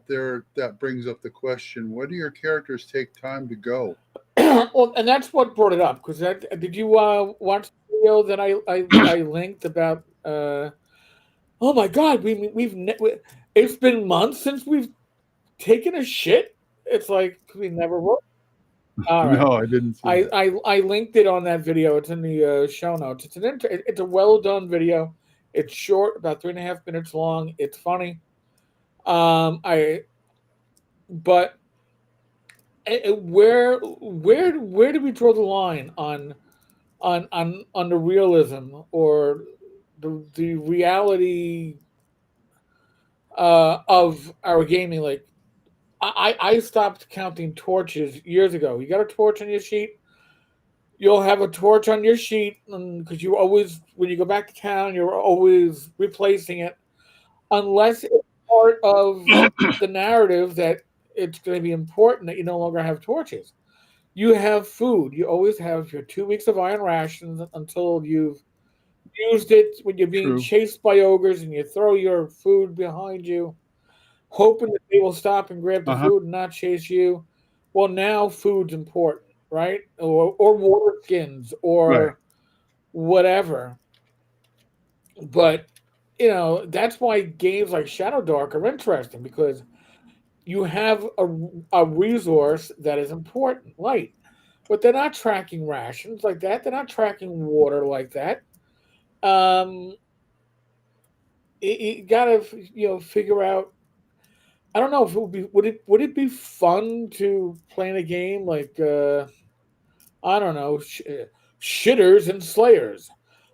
there that brings up the question: where do your characters take time to go? Well, and that's what brought it up. Because did you watch the video that I linked about? Oh my God, it's been months since we've taken a shit. It's like we never wrote. All right, No, I didn't see that. I linked it on that video. It's in the show notes. It's a well done video. It's short, about 3.5 minutes long. It's funny. I but where do we draw the line on the realism or the reality of our gaming? Like I stopped counting torches years ago. You got a torch on your sheet, you'll have a torch on your sheet because you always, when you go back to town, you're always replacing it unless it's part of the narrative that it's going to be important that you no longer have torches. You have food. You always have your 2 weeks of iron rations until you've used it when you're being True. chased by ogres and you throw your food behind you, hoping that they will stop and grab the Uh huh. food and not chase you. Well, now food's important, right? Or water skins Right. or whatever. But that's why games like Shadow Dark are interesting because you have a resource that is important, light. But they're not tracking rations like that. They're not tracking water like that. Um, you gotta figure out. I don't know if it would it be fun to play in a game like I don't know shitters and slayers,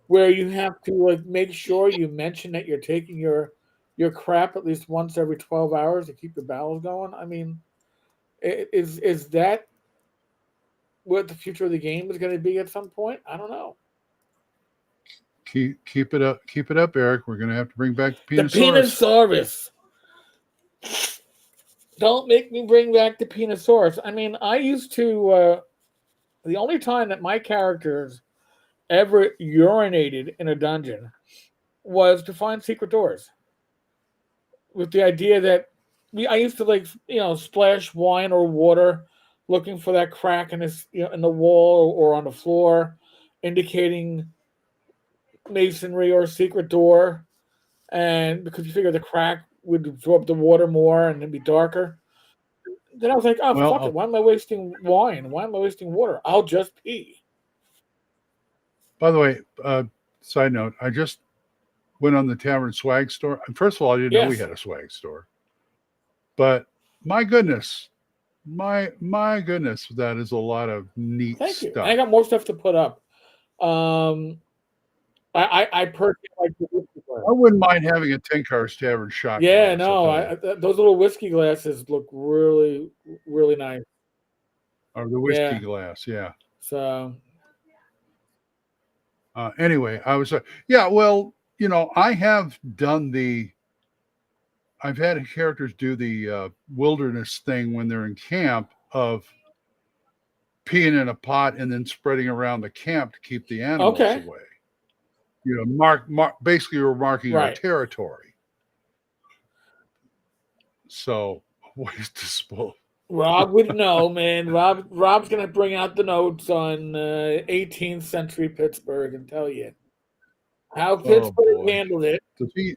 where you have to like make sure you mention that you're taking your crap at least once every 12 hours to keep your bowels going. I mean, is that what the future of the game is going to be at some point? I don't know. Keep it up. Keep it up, Eric. We're gonna have to bring back the The Penosaurus. Penosaurus. Don't make me bring back the Penosaurus. I mean, I used to. The only time that my characters ever urinated in a dungeon was to find secret doors. With the idea that I used to like splash wine or water, looking for that crack in this in the wall or on the floor, indicating masonry or secret door, and because you figure the crack would absorb the water more and it'd be darker. Then I was like, oh Well, fuck it, why am I wasting wine? Why am I wasting water? I'll just pee. by the way, side note, I just went on the Tavern swag store. First of all, I didn't know we Yes, had a swag store, but my goodness, my goodness, that is a lot of neat thank you. And I stuff. got more stuff to put up. Um, I personally like the whiskey glass. I wouldn't mind having a Tenkar's Tavern shot Yeah, glass. I'll no, tell you, those little whiskey glasses look really, really nice. or the whiskey Yeah, glass. Yeah. so Anyway, I was yeah. Well, I have done the. I've had characters do the wilderness thing when they're in camp of peeing in a pot and then spreading around the camp to keep the animals okay, away. Mark basically we're marking our right. territory. So waste disposal. Rob would know, man. Rob's gonna bring out the notes on 18th century Pittsburgh and tell you how Oh Pittsburgh boy. handled it. Does he,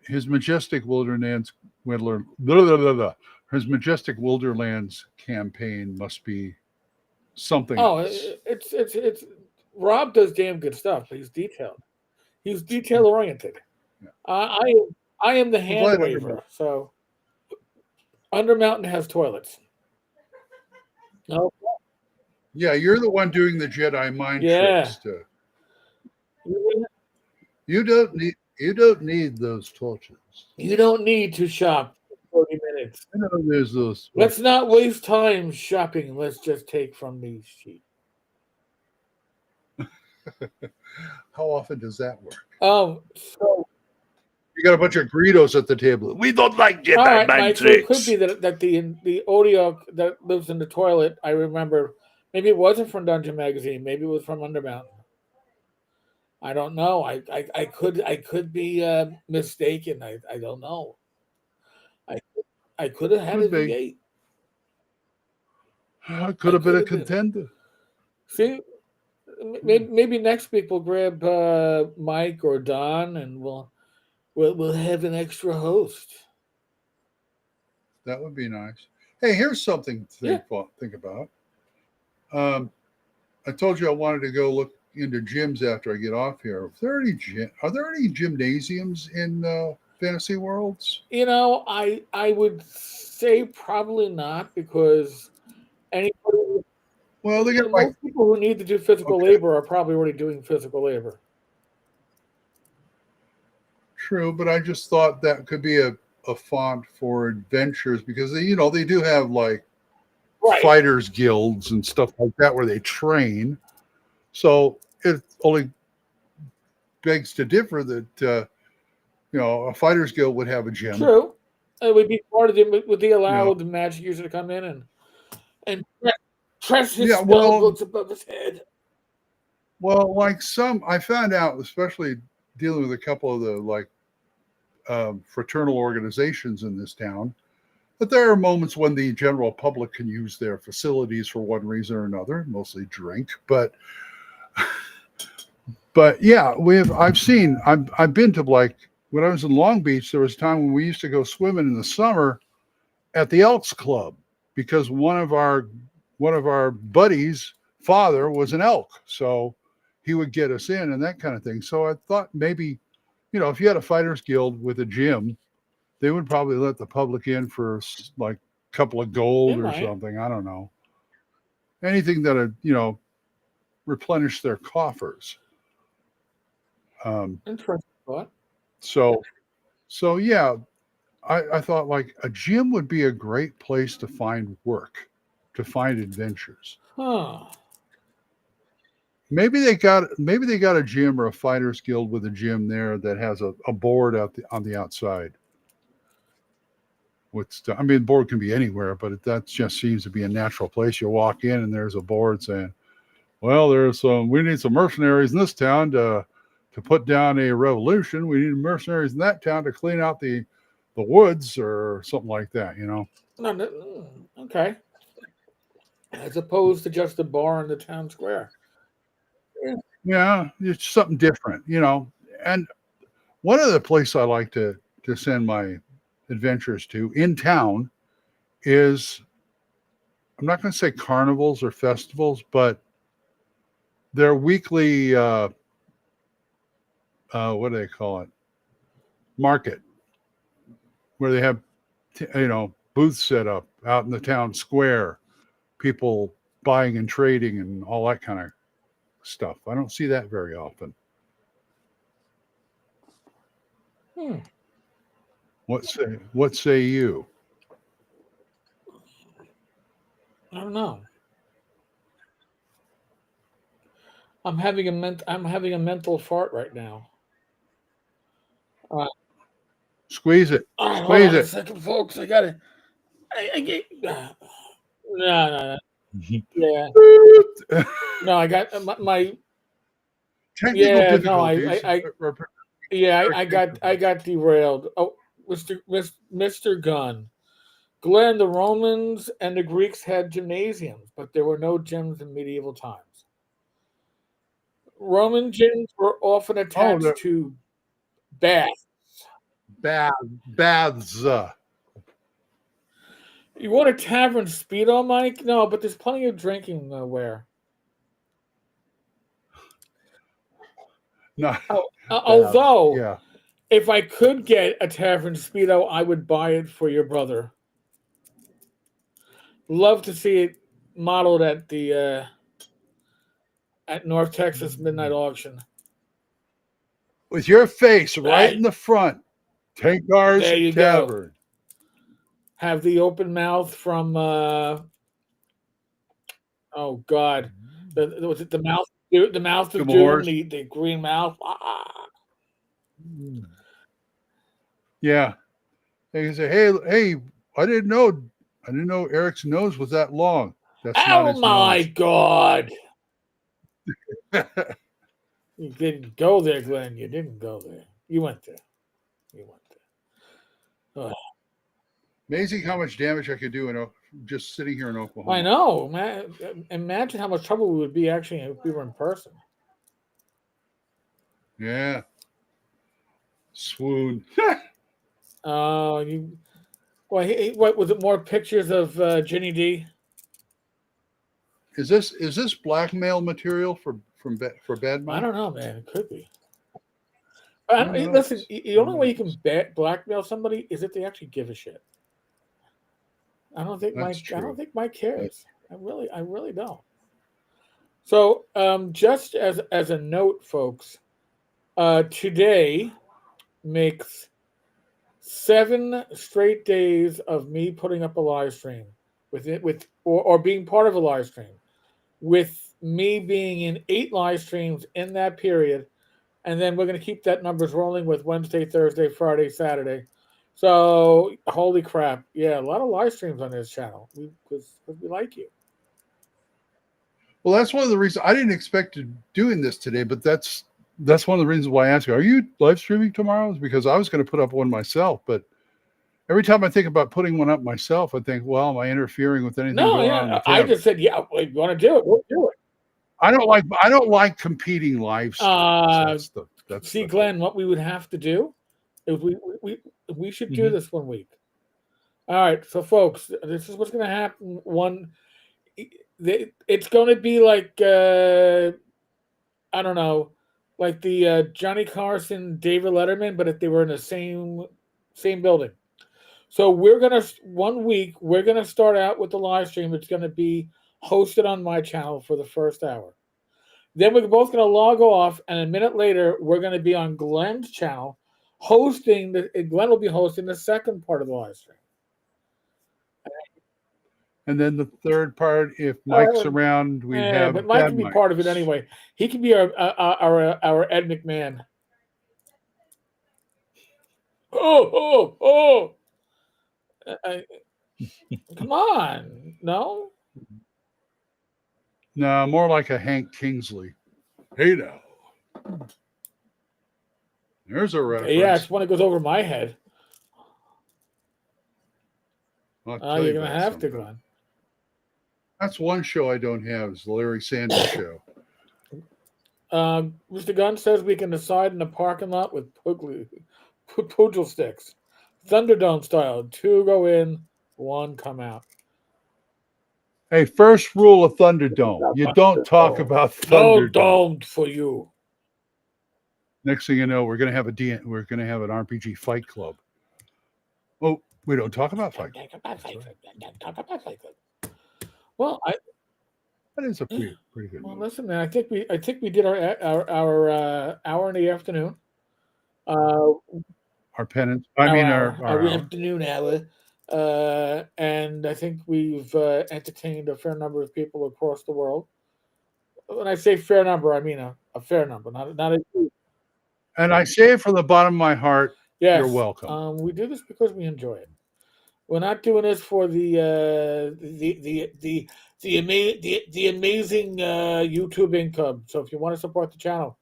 his majestic wilderness Whittler, blah, blah, blah, blah. His majestic Wilderlands campaign must be something Oh, else. it's Rob does damn good stuff, but he's detailed. He's detail oriented. Yeah. I am the I'm hand glad everybody. waver. So Undermountain has toilets. No, Yeah, you're the one doing the Jedi mind yeah. tricks. You don't need those torches. You don't need to shop for 30 minutes. I know there's those. Let's not waste time shopping. Let's just take from these sheep. How often does that work? So You got a bunch of Greedos at the table. We don't like all Jedi right, mind Mike. So it could tricks. be that the Odiok that lives in the toilet. I remember. Maybe it wasn't from Dungeon Magazine. Maybe it was from Undermountain. I don't know. I could be mistaken. I don't know. I I could have had Could a be. V8. Could I have been could a have been. contender. See, maybe next week we'll grab Mike or Don, and we'll have an extra host. That would be nice. Hey, here's something to Yeah. think about. I told you I wanted to go look into gyms after I get off here. Are there any gymnasiums in Fantasy Worlds? I would say probably not because anybody, Well, they got like most people who need to do physical okay, labor are probably already doing physical labor. true, but I just thought that could be a font for adventures because they do have like Right. fighters guilds and stuff like that where they train. So it only begs to differ that a fighters guild would have a gym. True. It would be part of the would they allow Yeah. the magic user to come in and press his Yeah, spell well, books above his head. Well, like I found out, especially dealing with a couple of the fraternal organizations in this town, that there are moments when the general public can use their facilities for one reason or another, mostly drink. But yeah, I've been to, like, when I was in Long Beach, there was a time when we used to go swimming in the summer at the Elks Club because one of our buddies' father was an elk, so he would get us in and that kind of thing. So I thought maybe, if you had a fighters guild with a gym, they would probably let the public in for like a couple of They gold or might. something. I don't know, anything that would replenish their coffers. Interesting thought. So yeah, I thought like a gym would be a great place to find work, to find adventures. Huh. Maybe they got a gym or a fighters guild with a gym there that has a board on the outside. I mean, the board can be anywhere, but that just seems to be a natural place. You walk in and there's a board saying, "Well, we need some mercenaries in this town to put down a revolution. We need mercenaries in that town to clean out the woods," or something like that. Okay. As opposed to just a bar in the town square. Yeah, it's something different. And one of the places I like to send my adventures to in town is, I'm not going to say carnivals or festivals, but they're weekly, what do they call it? Market, where they have, booths set up out in the town square, people buying and trading and all that kind of stuff. I don't see that very often. Hmm. What say you? I don't know. I'm having a mental fart right now. Uh, Squeeze it. hold Squeeze on a it. second, folks. I gotta. I get. No, no, no. Yeah. No, I got my. Technical Yeah, no, difficulties. yeah, I got derailed. Oh, Mr. Gunn, Glenn, the Romans and the Greeks had gymnasiums, but there were no gyms in medieval times. Roman gyms were often Oh, attached the to baths. baths. You want a tavern speedo, Mike? No, but there's plenty of drinking wear. No, Oh, baths. although, Yeah. if I could get a tavern speedo, I would buy it for your brother. Love to see it modeled at North Texas Midnight Auction. With your face right in Hey, the front. Tenkar's there you go. Tavern. Have the open mouth from oh God, was it the mouth of Come a doom, horse. the green mouth. Ah. Yeah. They can say, hey, I didn't know Eric's nose was that long. That's not Oh his my nose. God! You didn't go there, Glenn. You didn't go there. You went there. You went there. Ugh. Amazing how much damage I could do just sitting here in I Oklahoma. know, man. Imagine how much trouble we would be actually if we were in person. Yeah. Swoon. Oh, you. Well, what was it? More pictures of Ginny D? Is this blackmail material for bad I mouth? don't know, man. It could be. Who Listen, knows? the Who only way you can knows? blackmail somebody is if they actually give a shit. I don't think That's Mike. I don't true. think Mike That, cares. I really don't. So, just as a note, folks, today makes 7 straight days of me putting up a live stream or being part of a live stream, with me being in 8 live streams in that period, and then we're going to keep that numbers rolling with Wednesday, Thursday, Friday, Saturday. So holy crap, yeah, a lot of live streams on this channel because we like you. Well, that's one of the reasons I didn't expect to doing this today, but that's one of the reasons why I asked you, are you live streaming tomorrow? Is because I was going to put up one myself, but every time I think about putting one up myself, I think, well, am I interfering with anything No, going on in the yeah, I tavern? just said, yeah, if you want to do it, we'll do it. I don't like competing live streams. That's See, the Glenn, what we would have to do is we should do this one week. All right, so folks, this is what's going to happen. It's going to be like I don't know, like the Johnny Carson, David Letterman, but if they were in the same building. So we're gonna 1 week. We're gonna start out with the live stream. It's going to be hosted on my channel for the first hour. Then we're both going to log off, and a minute later, we're going to be on Glenn's channel, hosting. Glenn will be hosting the second part of the live stream. And then the third part, if Mike's around, we'd have. But Mike can be part of it anyway. He can be our Ed McMahon. Oh! Come on, no. No, more like a Hank Kingsley. Hey now. There's a reference. Yeah, it's when it goes over my head. You're going to have to, Glenn. That's one show I don't have, is the Larry Sanders show. Mr. Gunn says we can decide in the parking lot with pugil sticks. Thunderdome style. 2 go in, 1 come out. Hey, first rule of Thunderdome. You don't talk about Thunderdome. No dome for you. Next thing you know, we're gonna have an RPG fight club. Oh, we don't talk about fight club. Well, that is a pretty good. Well, listen, man. I think we did our hour in the afternoon. Our penance. Our afternoon hour. And I think we've entertained a fair number of people across the world. When I say fair number, I mean a fair number, not a. And I say it from the bottom of my heart. Yes, you're welcome. We do this because we enjoy it. We're not doing this for the amazing YouTube income. So if you want to support the channel,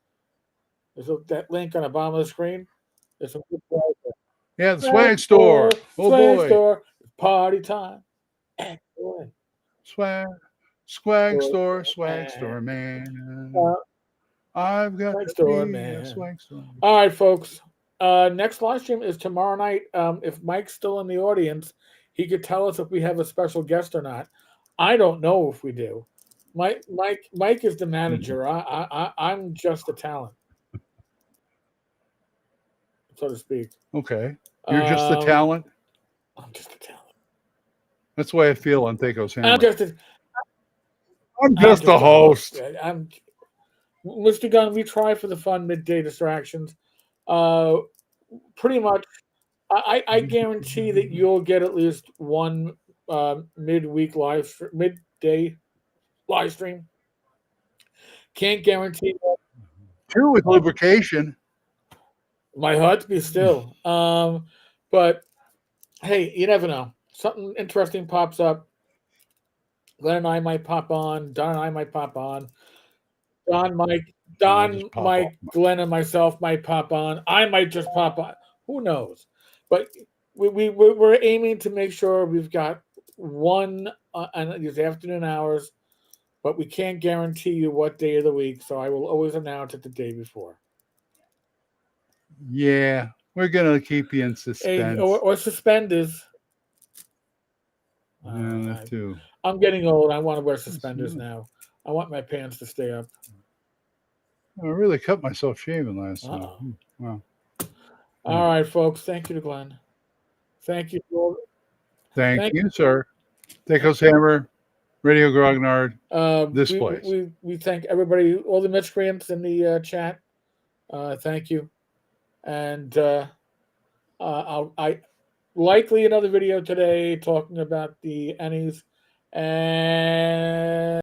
there's that link on the bottom of the screen. There's some good prize there. Yeah, the swag store. Oh boy, store, party time. Excellent. Swag store, man. I've got swag store, man. A swag store. All right, folks. Next live stream is tomorrow night. If Mike's still in the audience, he could tell us if we have a special guest or not. I don't know if we do. Mike is the manager. I'm just a talent, so to speak. Okay, you're just the talent. I'm just a talent. That's the way I feel on Thaco's Hammer. I'm just a host. Mr. Gunn, we try for the fun midday distractions. Pretty much, I guarantee that you'll get at least one midday live stream. Can't guarantee that. 2 with lubrication. My heart be still. But hey, you never know. Something interesting pops up. Glenn and I might pop on. Don and I might pop on. Mike, Glenn, and myself might pop on. I might just pop on. Who knows? But we're aiming to make sure we've got one on these afternoon hours, but we can't guarantee you what day of the week. So I will always announce it the day before. Yeah, we're gonna keep you in suspense. Or suspenders. Yeah, that too. I'm getting old. I want to wear suspenders now. I want my pants to stay up. I really cut myself shaving last night. Wow. All right, folks. Thank you to Glenn. Thank you. Thank you, sir. Thaco's Hammer, Radio Grognard, this place. We thank everybody, all the miscreants in the chat. Thank you. And I likely another video today talking about the Ennies and